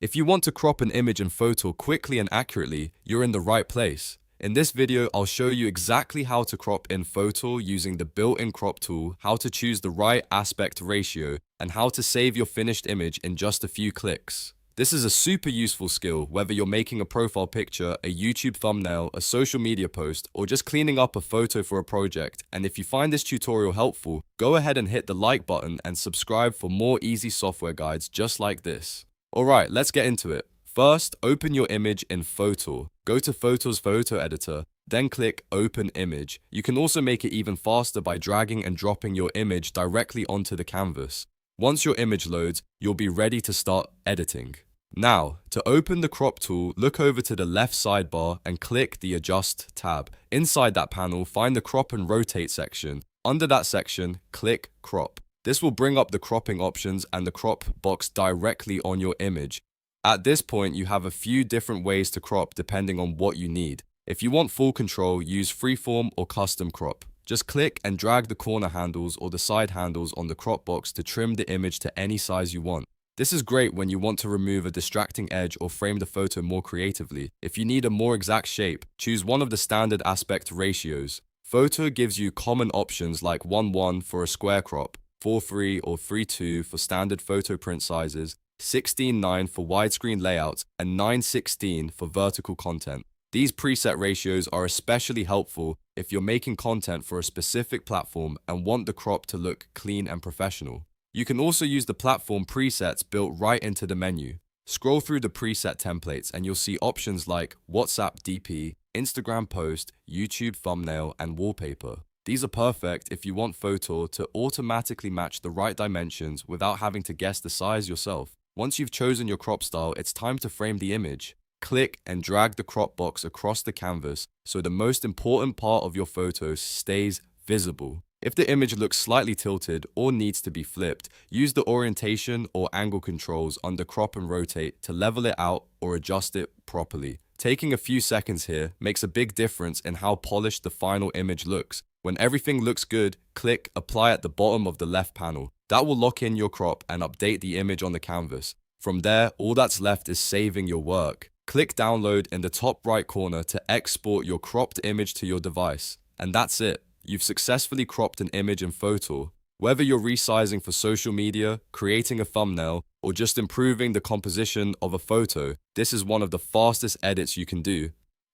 If you want to crop an image in Fotor quickly and accurately, you're in the right place. In this video, I'll show you exactly how to crop in Fotor using the built-in crop tool, how to choose the right aspect ratio, and how to save your finished image in just a few clicks. This is a super useful skill whether you're making a profile picture, a YouTube thumbnail, a social media post, or just cleaning up a photo for a project. And if you find this tutorial helpful, go ahead and hit the like button and subscribe for more easy software guides just like this. Alright, let's get into it. First, open your image in Fotor. Go to Fotor's photo editor, then click Open Image. You can also make it even faster by dragging and dropping your image directly onto the canvas. Once your image loads, you'll be ready to start editing. Now, to open the crop tool, look over to the left sidebar and click the Adjust tab. Inside that panel, find the Crop and Rotate section. Under that section, click Crop. This will bring up the cropping options and the crop box directly on your image. At this point, you have a few different ways to crop depending on what you need. If you want full control, use Freeform or Custom Crop. Just click and drag the corner handles or the side handles on the crop box to trim the image to any size you want. This is great when you want to remove a distracting edge or frame the photo more creatively. If you need a more exact shape, choose one of the standard aspect ratios. Fotor gives you common options like 1:1 for a square crop, 4:3 or 3:2 for standard photo print sizes, 16:9 for widescreen layouts, and 9:16 for vertical content. These preset ratios are especially helpful if you're making content for a specific platform and want the crop to look clean and professional. You can also use the platform presets built right into the menu. Scroll through the preset templates and you'll see options like WhatsApp DP, Instagram post, YouTube thumbnail, and wallpaper. These are perfect if you want Fotor to automatically match the right dimensions without having to guess the size yourself. Once you've chosen your crop style, it's time to frame the image. Click and drag the crop box across the canvas so the most important part of your photo stays visible. If the image looks slightly tilted or needs to be flipped, use the orientation or angle controls under Crop and Rotate to level it out or adjust it properly. Taking a few seconds here makes a big difference in how polished the final image looks. When everything looks good, click Apply at the bottom of the left panel. That will lock in your crop and update the image on the canvas. From there, all that's left is saving your work. Click Download in the top right corner to export your cropped image to your device. And that's it. You've successfully cropped an image in Fotor. Whether you're resizing for social media, creating a thumbnail, or just improving the composition of a photo, this is one of the fastest edits you can do.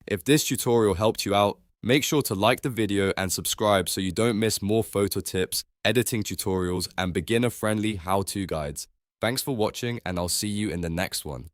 If this tutorial helped you out, make sure to like the video and subscribe so you don't miss more photo tips, editing tutorials, and beginner-friendly how-to guides. Thanks for watching, and I'll see you in the next one.